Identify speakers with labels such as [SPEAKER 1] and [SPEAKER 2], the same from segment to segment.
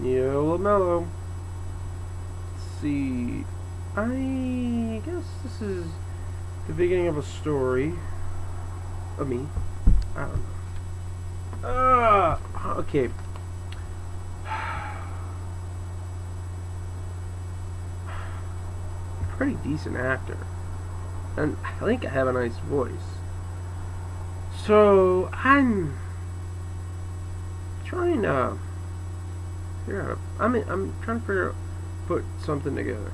[SPEAKER 1] Yo, Mellow. Let's see. I guess this is the beginning of a story of me. I don't know. Okay. Pretty decent actor, and I think I have a nice voice. So I'm trying to figure out. I'm trying to figure out, put something together.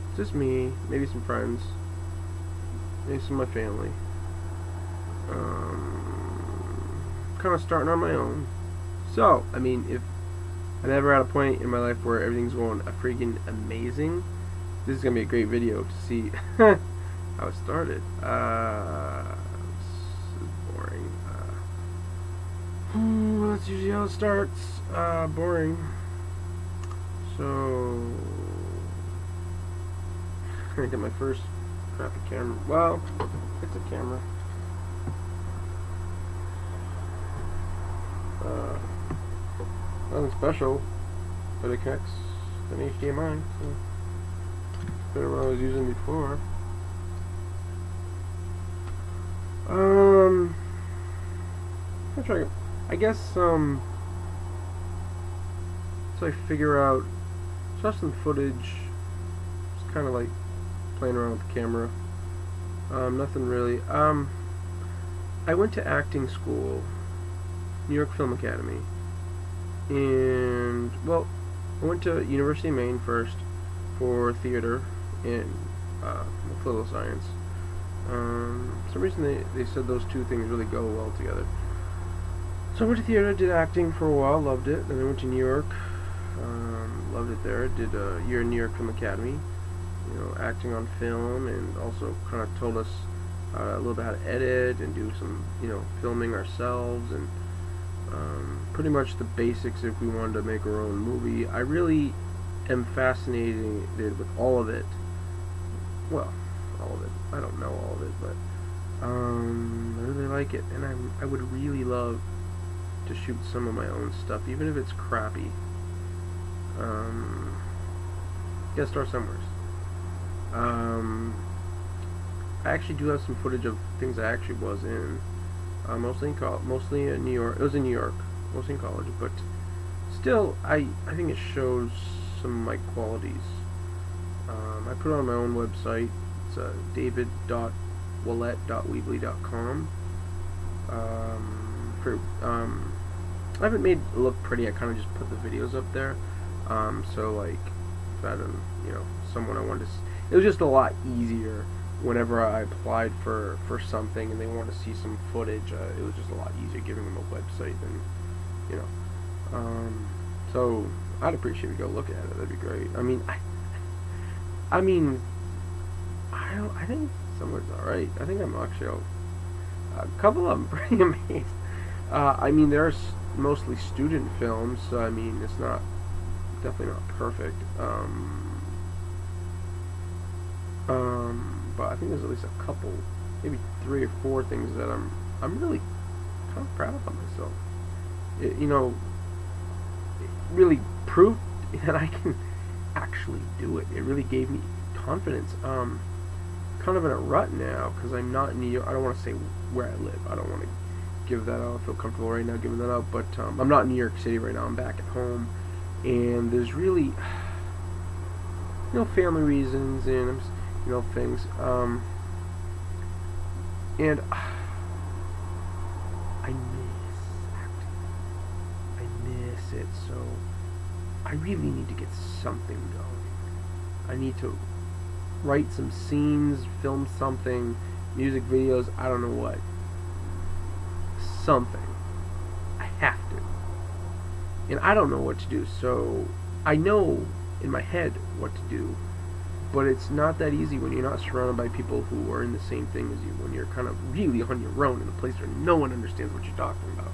[SPEAKER 1] It's just me, maybe some friends, maybe some of my family. Kind of starting on my own. So I mean, if I'm ever at a point in my life where everything's going freaking amazing, this is gonna be a great video to see how it started. This is boring. That's usually how it starts. Boring. So I get my first crappy camera. Well, it's a camera. Nothing special, but it connects to an HDMI. So better than what I was using before. I'll try. I guess so I figure out. Saw some footage. Just kind of like playing around with the camera. Nothing really. I went to acting school, New York Film Academy, and well, I went to University of Maine first for theater and political science. For some reason they said those two things really go well together. So I went to theater, did acting for a while, loved it. Then I went to New York, loved it there. Did a year in New York Film Academy, acting on film, and also kind of told us a little bit how to edit and do some, filming ourselves, and pretty much the basics if we wanted to make our own movie. I really am fascinated with all of it. Well, all of it. I don't know all of it, but I really like it, and I would really love to shoot some of my own stuff, even if it's crappy. Gotta start somewhere. I actually do have some footage of things I actually was in, mostly in New York. It was in New York, mostly in college, but still, I think it shows some of my qualities. I put it on my own website. It's david.willett.weebly.com. I haven't made it look pretty. I kind of just put the videos up there. So like, if I had someone I wanted to, it was just a lot easier whenever I applied for something and they wanted to see some footage. It was just a lot easier giving them a website than, so I'd appreciate if you go look at it. That'd be great. I think some of it's alright. I think I'm actually a couple of them pretty amazed. There's mostly student films, so it's definitely not perfect. But I think there's at least a couple, maybe 3 or 4 things that I'm really kind of proud of myself. It really proved that I can actually do it. It really gave me confidence. Kind of in a rut now because I'm not in New York. I don't want to say where I live. I don't want to give that out. I feel comfortable right now giving that out, but I'm not in New York City right now. I'm back at home, and there's really family reasons and things, and I miss acting. I miss it, so I really need to get something going. I need to write some scenes, film something, music videos, I don't know what. Something. I have to. And I don't know what to do, so I know in my head what to do, but it's not that easy when you're not surrounded by people who are in the same thing as you, when you're kind of really on your own in a place where no one understands what you're talking about.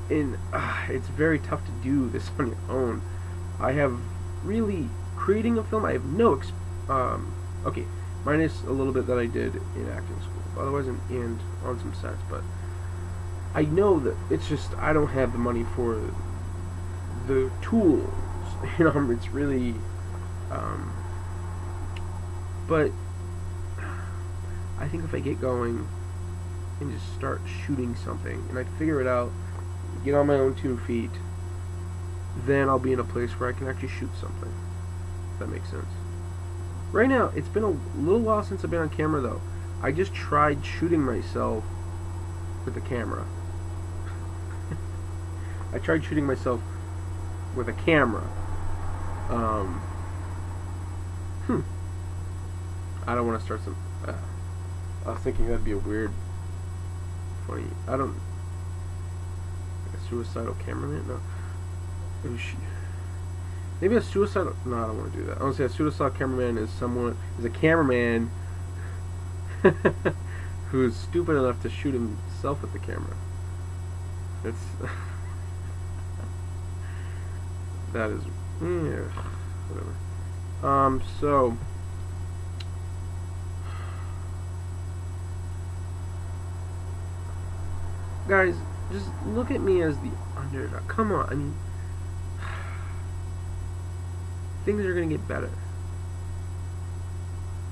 [SPEAKER 1] And it's very tough to do this on your own. I have really, creating a film, I have no okay, minus a little bit that I did in acting school, otherwise and on some sets, but I know that it's just, I don't have the money for the tools. You know, it's really, but I think if I get going and just start shooting something, and I figure it out, get on my own 2 feet, then I'll be in a place where I can actually shoot something. If that makes sense. Right now, it's been a little while since I've been on camera, though. I just tried shooting myself with a camera. I tried shooting myself with a camera. I don't want to start some... I was thinking that'd be a weird... funny... I don't... like a suicidal cameraman? No. Maybe a suicidal... No, I don't want to do that. I want to say a suicidal cameraman is someone... is a cameraman who is stupid enough to shoot himself with the camera. It's... that is... yeah, whatever. So... guys, just look at me as the underdog. Come on, I mean... things are gonna get better.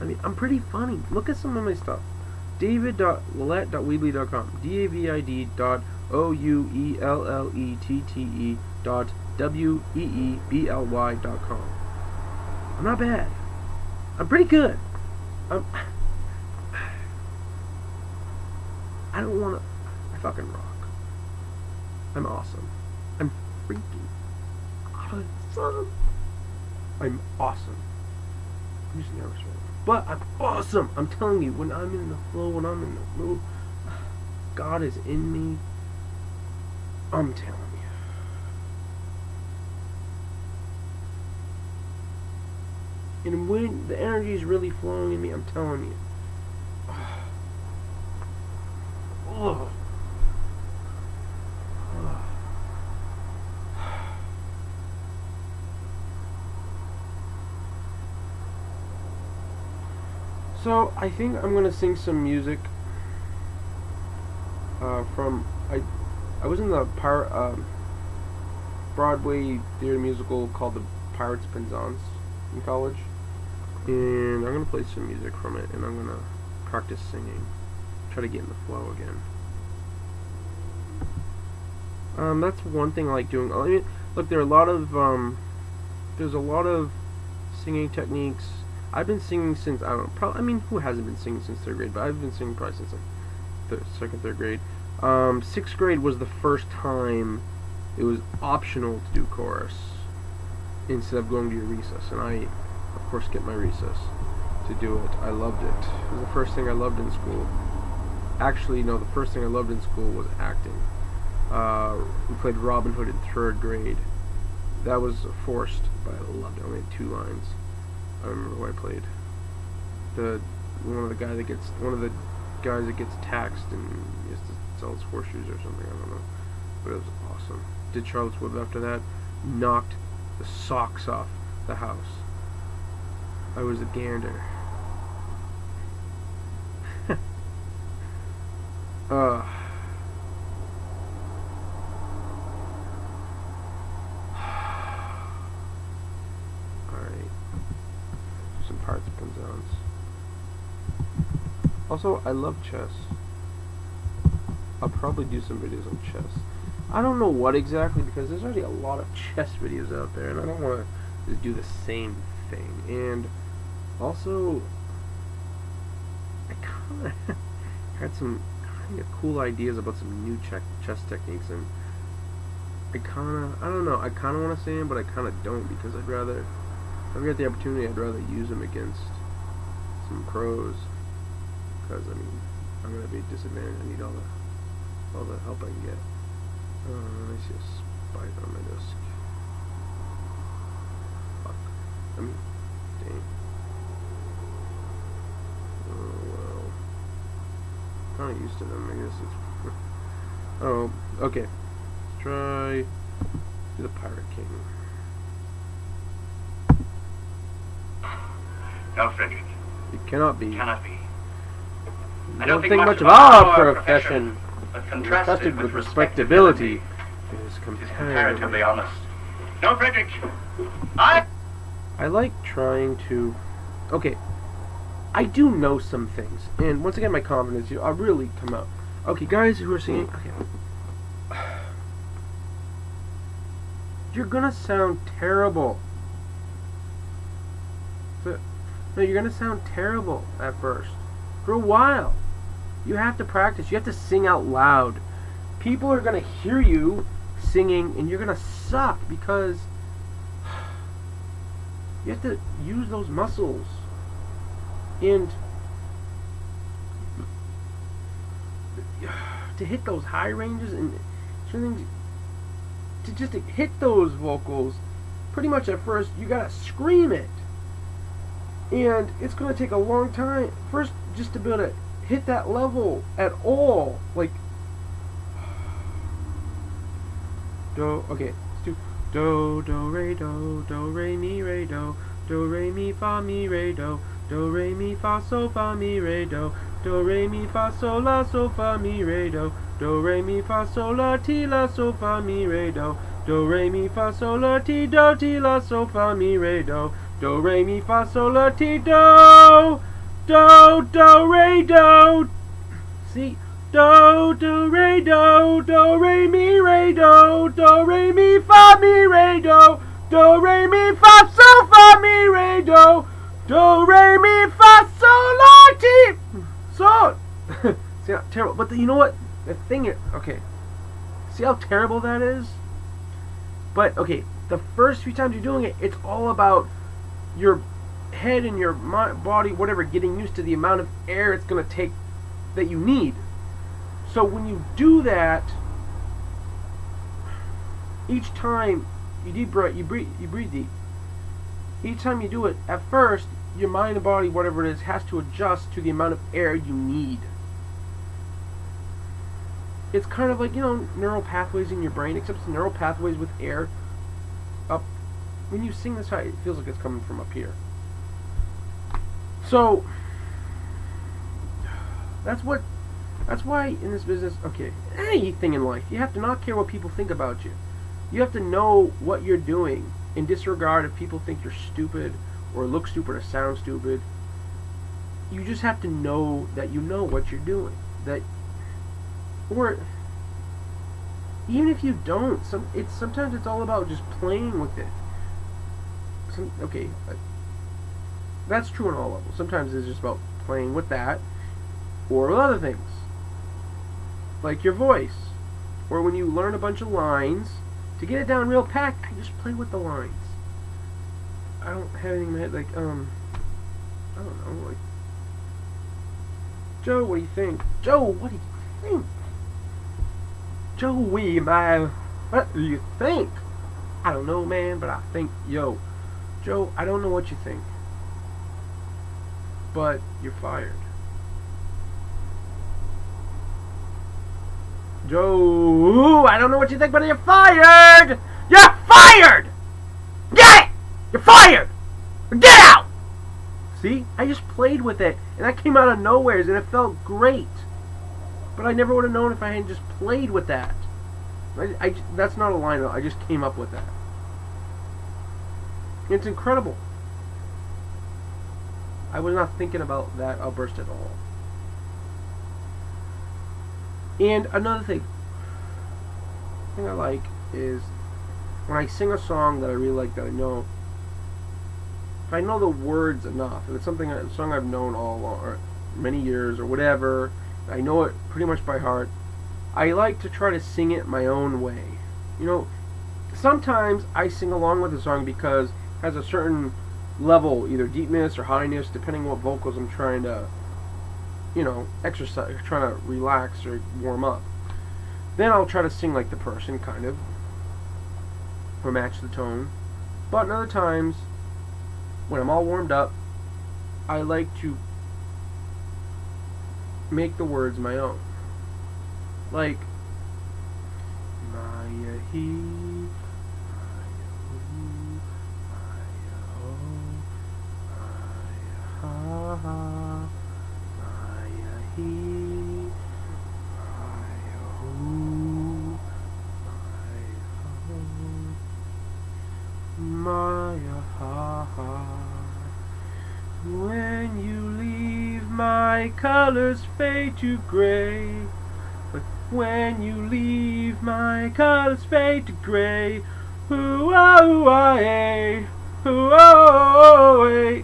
[SPEAKER 1] I mean, I'm pretty funny. Look at some of my stuff. david.ouellette.weebly.com david.ouellette.weebly.com. I'm not bad. I'm pretty good. I don't wanna... I fucking rock. I'm awesome. I'm freaking awesome. I'm awesome. I'm just nervous right now. But I'm awesome. I'm telling you, when I'm in the flow, when I'm in the mood, God is in me. I'm telling you. And when the energy is really flowing in me, I'm telling you. Oh. So I think I'm gonna sing some music from I was in the Broadway theater musical called The Pirates Penzance in college, and I'm gonna play some music from it, and I'm gonna practice singing, try to get in the flow again. That's one thing I like doing. I mean, look, there are a lot of there's a lot of singing techniques. I've been singing since, I don't know, I mean, who hasn't been singing since 3rd grade? But I've been singing probably since like 2nd, 3rd grade. 6th grade was the first time it was optional to do chorus instead of going to your recess, and I, of course, skipped my recess to do it. I loved it. It was the first thing I loved in school. Actually, no, the first thing I loved in school was acting. We played Robin Hood in 3rd grade. That was forced, but I loved it. I only had 2 lines. I remember who I played. One of the guys that gets taxed and he has to sell his horseshoes or something. I don't know, but it was awesome. Did Charles Wood after that? Knocked the socks off the house. I was a gander. Some Pirates of Penzance. Also, I love chess. I'll probably do some videos on chess. I don't know what exactly, because there's already a lot of chess videos out there, and I don't want to just do the same thing. And also, I kind of had some kind of cool ideas about some new chess techniques, and I don't know, I kind of want to say them, but I kind of don't, because if I get the opportunity, I'd rather use them against some pros, because I mean, I'm gonna be disadvantaged. I need all the help I can get. I see a spider on my desk. Fuck. I mean, dang. Oh well. Kind of used to them, I guess. It's oh, okay. Let's try do the Pirate King.
[SPEAKER 2] No, Frederick.
[SPEAKER 1] It cannot be.
[SPEAKER 2] Cannot be.
[SPEAKER 1] I don't think much of our profession,
[SPEAKER 2] but
[SPEAKER 1] contrasted with respectability, is
[SPEAKER 2] comparatively honest. No, Frederick.
[SPEAKER 1] I like trying to. Okay, I do know some things, and once again, my confidence, I'll really come out. Okay, guys who are singing, okay, you're gonna sound terrible. No, you're gonna sound terrible at first. For a while, you have to practice. You have to sing out loud. People are gonna hear you singing, and you're gonna suck because you have to use those muscles. And to hit those high ranges and to just hit those vocals, pretty much at first you gotta scream it, and it's gonna take a long time first just to be able to hit that level at all. Like do, okay, let's do do re mi re do re mi fa mi re do re mi fa so fa mi re do re mi fa so fa mi re do re mi fa so la so fa mi re do re mi fa so la so fa mi re do re mi fa so la re do. See, do re mi re do re mi fa mi re do re mi fa so fa mi re do re mi fa so la so. See how terrible, but you know what? The thing is, okay, see how terrible that is? But, okay, the first few times you're doing it, it's all about your head and your body, whatever, getting used to the amount of air it's going to take that you need. So when you do that, each time you breathe deep. Each time you do it, at first, your mind and body, whatever it is, has to adjust to the amount of air you need. It's kind of like, you know, neural pathways in your brain, except it's neural pathways with air up. When you sing this high, it feels like it's coming from up here. So that's why in this business, okay, anything in life, you have to not care what people think about you. You have to know what you're doing and disregard if people think you're stupid or look stupid or sound stupid. You just have to know that you know what you're doing. That, or even if you don't, sometimes it's all about just playing with it. Okay, that's true on all levels. Sometimes it's just about playing with that, or with other things, like your voice, or when you learn a bunch of lines, to get it down real packed, I just play with the lines. I don't have anything in my head, like, I don't know, like, Joe, what do you think? Joe, what do you think? Joey, man, what do you think? I don't know, man, but I think, yo, Joe, I don't know what you think, but you're fired. Joe, I don't know what you think, but you're fired! You're fired! Get it! You're fired! Get out! See? I just played with it, and that came out of nowhere, and it felt great. But I never would have known if I hadn't just played with that. That's not a line, I just came up with that. It's incredible. I was not thinking about that outburst at all. And another thing I like is when I sing a song that I really like, that I know, if I know the words enough, and it's a song I've known all along, or many years or whatever, I know it pretty much by heart, I like to try to sing it my own way. You know, sometimes I sing along with the song because it has a certain level, either deepness or highness, depending on what vocals I'm trying to, you know, exercise, trying to relax or warm up. Then I'll try to sing like the person, kind of, or match the tone. But in other times, when I'm all warmed up, I like to make the words my own. Like, Maya he, Maya who, Maya ho, Maya ha ha, Maya he, Maya who, Maya ho. my colors fade to gray. But when you leave, my colors fade to gray. Ooh-ah-ooh-ah-ay, ooh-ah-ooh-ah-ay.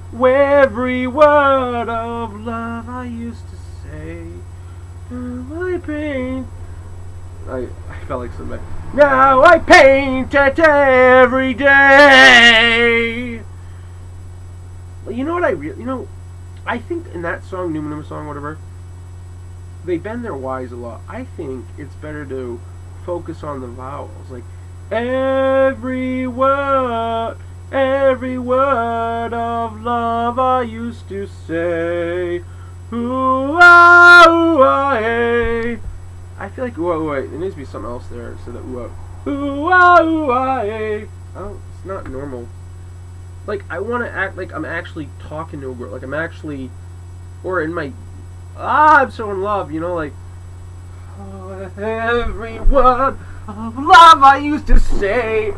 [SPEAKER 1] Every word of love I used to say. I paint. I felt like somebody. Now I paint it every day. You know what I think in that song, Numinum song, whatever, they bend their Y's a lot. I think it's better to focus on the vowels, like every word of love I used to say. Ooh ah ooh ah hey. I feel like ooh ah ooh ah. There needs to be something else there so that ooh ah ooh ah hey. Oh, it's not normal. Like, I want to act like I'm actually talking to a girl. Like, I'm actually... Or in my... I'm so in love, you know, like... Oh, every word of love I used to say.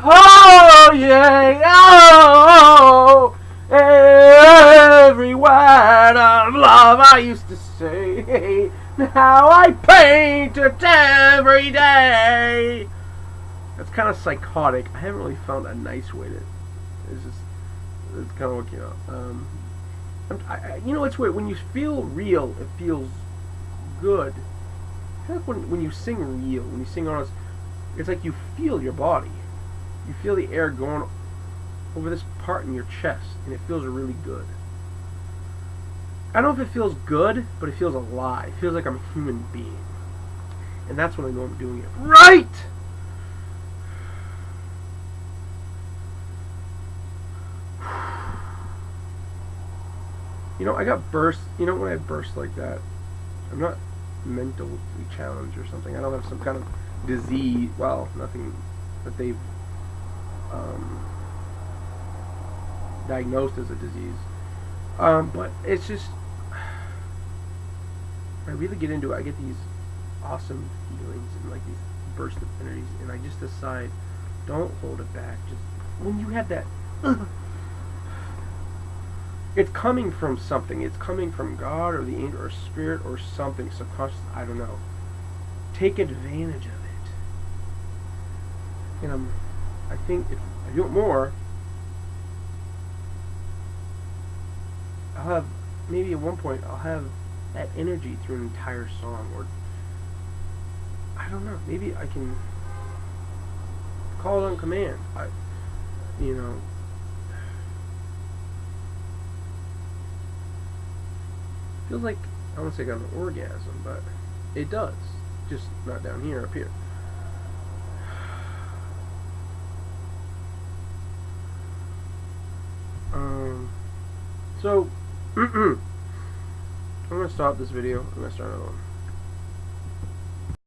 [SPEAKER 1] Oh, yeah. Oh, every word of love I used to say. Now I paint it every day. That's kind of psychotic. I haven't really found a nice way to... It's kind of what came out. You know, it's weird. When you feel real, it feels good. I feel like when you sing real, when you sing honest, it's like you feel your body. You feel the air going over this part in your chest, and it feels really good. I don't know if it feels good, but it feels alive. It feels like I'm a human being. And that's when I know I'm doing it right! You know, I got bursts. You know, when I burst like that, I'm not mentally challenged or something. I don't have some kind of disease. Well, nothing that they've diagnosed as a disease. But it's just, when I really get into it, I get these awesome feelings and like these bursts of energies, and I just decide, don't hold it back. Just when you have that. It's coming from something. It's coming from God or the angel or spirit or something subconscious. I don't know. Take advantage of it. And I think if I do it more, I'll have, maybe at one point, I'll have that energy through an entire song. Or, I don't know. Maybe I can call it on command. You know. Feels like, I won't say I got an orgasm, but it does. Just not down here, up here. So, I'm going to stop this video. I'm going to start another one.